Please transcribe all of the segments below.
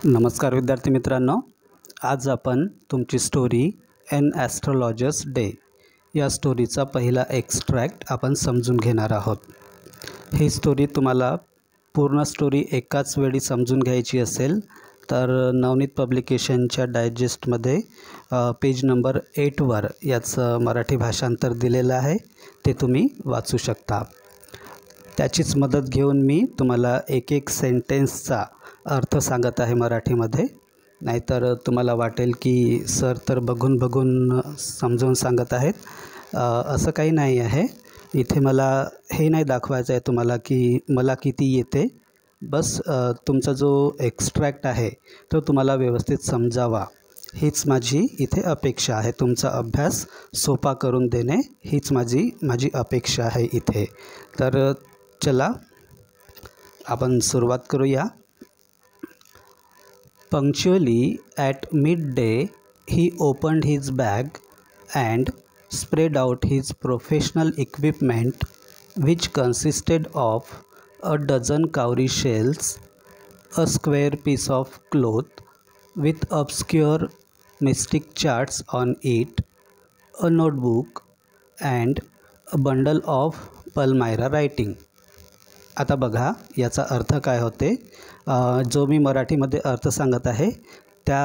नमस्कार विद्यार्थी मित्रांनो, आज आपण तुमची स्टोरी एन ॲस्ट्रोलॉजर्स डे या स्टोरीचा पहिला एक्स्ट्रॅक्ट आपण समजून घेणार आहोत। ही स्टोरी तुम्हाला पूर्ण स्टोरी एकाच वेळी समजून घ्यायची असेल तर नवनीत पब्लिकेशनच्या डायजेस्टमध्ये पेज नंबर 8वर याचं मराठी भाषांतर दिलेलं आहे, ते तुम्ही वाचू शकता। त्याचीच मदत घेऊन मी तुम्हाला एक एक सेंटेन्सचा अर्थ सांगत आहे मराठीमध्ये, नाहीतर तुम्हाला वाटेल की सर तर बघून समजावून सांगत आहेत। असं काही नाही आहे। इथे मला हे नाही दाखवायचं आहे तुम्हाला की मला किती येते, बस तुमचा जो एक्स्ट्रॅक्ट आहे तो तुम्हाला व्यवस्थित समजावा हीच माझी इथे अपेक्षा आहे। तुमचा अभ्यास सोपा करून देणे हीच माझी अपेक्षा आहे इथे। तर चला आपण सुरुवात करूया। Punctually at midday, he opened his bag and spread out his professional equipment, which consisted of a dozen cowrie shells, a square piece of cloth with obscure mystic charts on it, a notebook, and a bundle of Palmyra writing. आता बघा याचा अर्थ काय होते। जो मी मराठीमध्ये अर्थ सांगत आहे त्या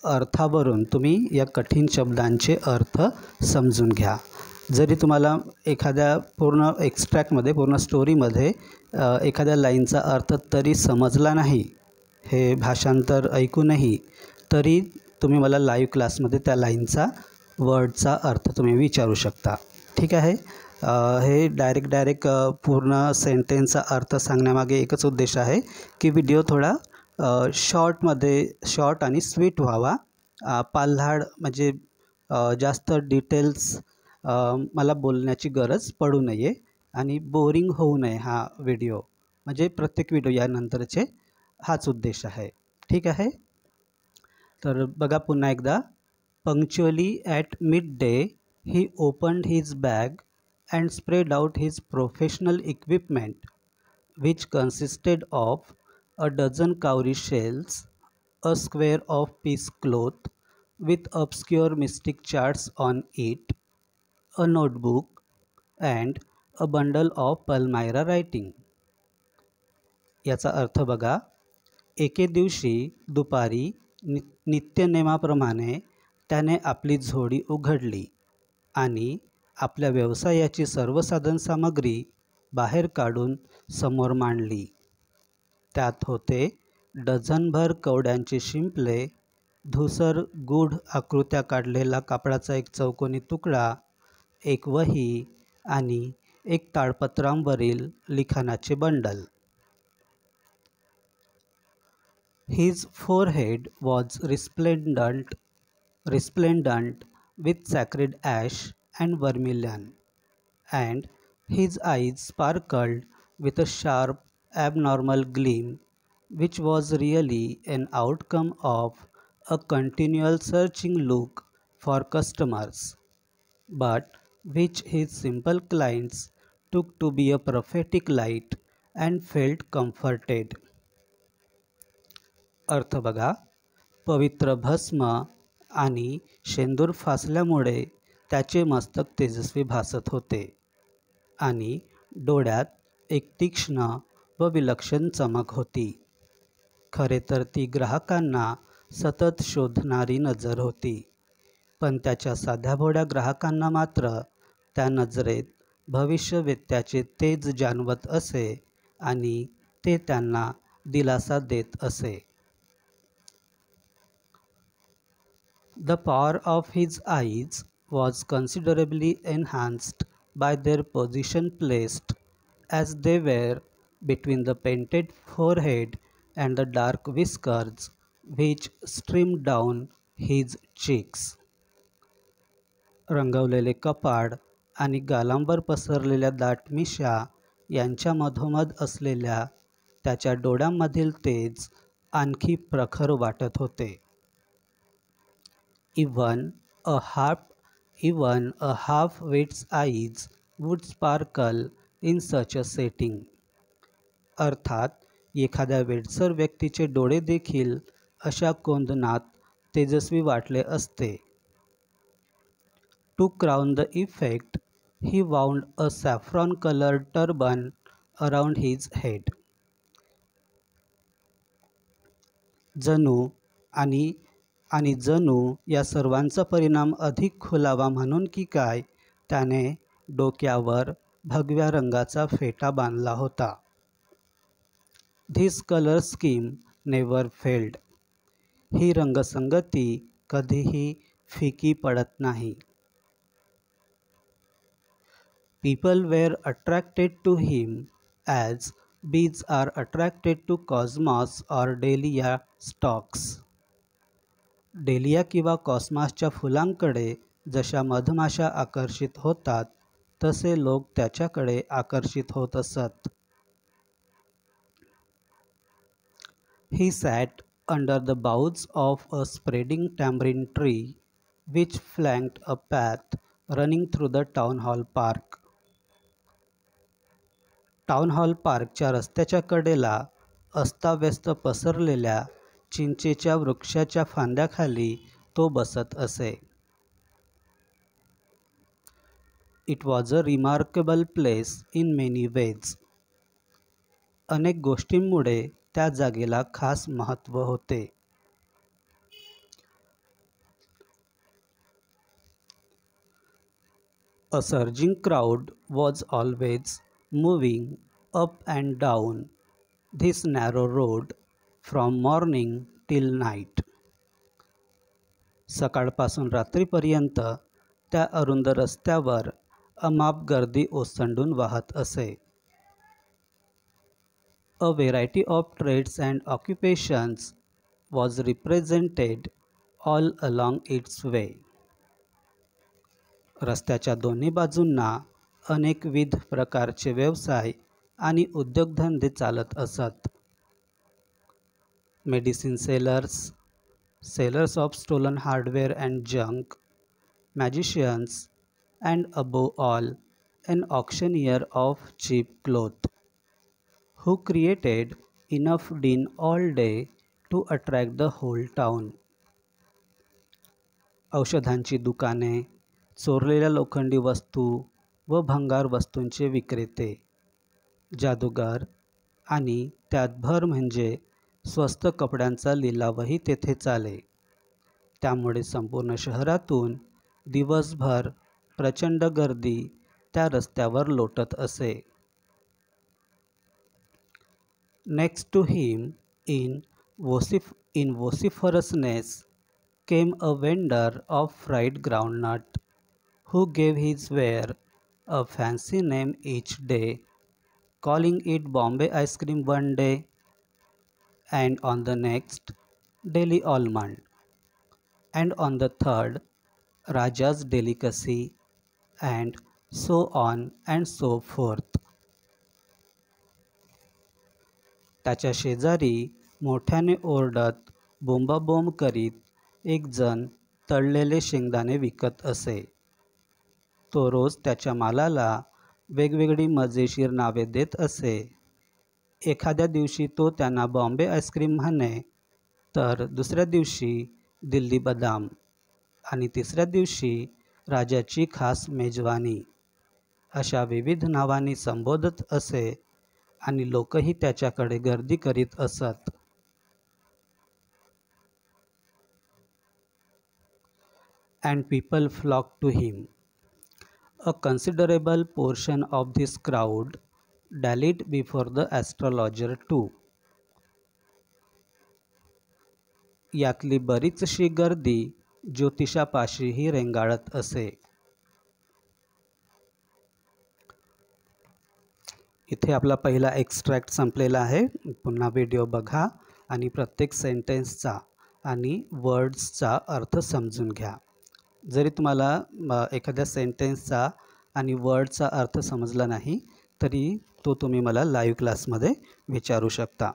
अर्थावरून तुम्ही या कठीण शब्दांचे अर्थ समजून घ्या। जरी तुम्हाला एखाद्या पूर्ण एक्स्ट्रॅक्टमध्ये पूर्ण स्टोरीमध्ये एखाद्या लाईनचा अर्थ तरी समजला नाही, हे भाषांतर ऐकूनही, तरी तुम्ही मला लाईव्ह क्लासमध्ये त्या लाईनचा वर्डचा अर्थ तुम्ही विचारू शकता, ठीक आहे। हे डायरेक्ट पूर्ण सेंटेन्सचा अर्थ सांगण्यामागे एकच उद्देश आहे की व्हिडिओ थोडा शॉर्ट आणि स्वीट व्हावा। पाल्हाड म्हणजे जास्त डिटेल्स मला बोलण्याची गरज पडू नये आणि बोरिंग होऊ नये हा व्हिडिओ, म्हणजे प्रत्येक व्हिडिओ यानंतरचे हाच उद्देश आहे, ठीक आहे। तर बघा पुन्हा एकदा। Punctually at mid day he opened his bag and spread out his professional equipment, which consisted of a dozen cowrie shells, a square of piece cloth with obscure mystic charts on it, a notebook, and a bundle of Palmyra writing. याचा अर्थ बघा। एके दिवशी दुपारी नित्यनेमाप्रमाणे त्याने आपली झोळी उघडली आणि आपल्या व्यवसायाची सर्व साधनसामग्री बाहेर काढून समोर मांडली। त्यात होते डझनभर कवड्यांचे शिंपले, धूसर गूढ आकृत्या काढलेला कापडाचा एक चौकोनी तुकडा, एक वही आणि एक ताडपत्रांवरील लिखाणाचे bundle. His forehead was resplendent with sacred ash and vermilion, and his eyes sparkled with a sharp, abnormal gleam, which was really an outcome of a continual searching look for customers, but which his simple clients took to be a prophetic light and felt comforted. अर्थ बघा। पवित्र भस्म आणि शेंदूर फासल्यामुळे त्याचे मस्तक तेजस्वी भासत होते आणि डोळ्यात एक तीक्ष्ण व विलक्षण चमक होती। खरे तर ती ग्राहकांना सतत शोधणारी नजर होती, पण त्याच्या साध्याभोळ्या ग्राहकांना मात्र त्या नजरेत भविष्यवेत्याचे तेज जाणवत असे आणि ते त्यांना दिलासा देत असे। The power of his eyes was considerably enhanced by their position placed as they were between the painted forehead and the dark whiskers which streamed down his cheeks. रंगवलेले कपाळ आणि गालांवर पसरलेल्या दाट मिशा यांच्या मधोमध असलेल्या त्याच्या डोळ्यांमधील तेज आणखी प्रखर वाटत होते। Even a half-wit's eyes would sparkle in such a setting. अर्थात एखाद्या वेडसर व्यक्तीचे डोळे देखील अशा कोंदणात तेजस्वी वाटले असते. To crown the effect, he wound a saffron-colored turban around his head. जणू आणि जणू या सर्वांचा परिणाम अधिक खुलावा म्हणून की काय, त्याने डोक्यावर भगव्या रंगाचा फेटा बांधला होता. This color scheme never failed. ही रंगसंगती कधीही फिकी पडत नाही. People were attracted to him as bees are attracted to cosmos or dahlia stalks. Dahlia किंवा कॉस्मॉसच्या फुलांकडे जशा मधमाशा आकर्षित होतात, तसे लोक त्याच्याकडे आकर्षित होत असत. He sat under the boughs of a spreading tamarind tree, which flanked a path running through the town hall park. Town hall पार्कच्या रस्त्याच्या कडेला अस्ताव्यस्त पसरलेल्या चिंचेच्या वृक्षाच्या फांद्याखाली तो बसत असे. It was a remarkable place in many ways. अनेक गोष्टींमुळे त्या जागेला खास महत्त्व होते. A surging crowd was always moving up and down this narrow road from morning till night. सकाळपासून रात्रीपर्यंत त्या अरुंद रस्त्यावर अमाप गर्दी ओसंडून वाहत असे. A variety of trades and occupations was represented all along its way. रस्त्याच्या दोन्ही बाजूंना अनेकविध प्रकारचे व्यवसाय आणि उद्योगधंदे चालत असत. Medicine sellers, sellers of stolen hardware and junk, magicians, and above all an auctioneer of cheap cloth, who created enough din all day to attract the whole town. औषधांची दुकाने, चोरलेल्या लोखंडी वस्तू व भंगार वस्तूंचे विक्रेते, जादूगार आणि त्यात भर म्हणजे स्वस्त कपड्यांचा लिलावही तेथे चाले. त्यामुळे संपूर्ण शहरातून दिवसभर प्रचंड गर्दी त्या रस्त्यावर लोटत असे. Next to him in vociferousness came a vendor of fried groundnut, who gave his ware a fancy name each day, calling it Bombay ice cream one day, and on the next Delhi almond, and on the third Raja's delicacy, and so on and so forth. त्याच्या शेजारी मोठ्याने ओरडत बोंबाबोंब करीत एक जण तळलेले शेंगदाणे विकत असे. तो रोज त्याच्या मालाला वेगवेगळी मजेशीर नावे देत असे. एखाद्या दिवशी तो त्यांना बॉम्बे आईस्क्रीम म्हणे, तर दुसऱ्या दिवशी दिल्ली बदाम आणि तिसऱ्या दिवशी राजाची खास मेजवानी अशा विविध नावांनी संबोधत असे आणि लोकही त्याच्याकडे गर्दी करीत असत. And people flocked to him. A considerable portion of this crowd dallied before the astrologer too. यातली बरीचशी गर्दी ज्योतिषापाशीही रेंगाळत असे. इथे आपला पहिला एक्स्ट्रॅक्ट संपलेला आहे. पुन्हा व्हिडिओ बघा आणि प्रत्येक सेंटेन्सचा आणि वर्ड्सचा अर्थ समजून घ्या. जरी तुम्हाला एखाद्या सेंटेन्सचा आणि वर्डचा अर्थ समजला नाही, तरी तो तुम्ही मला लाईव्ह क्लासमध्ये विचारू शकता.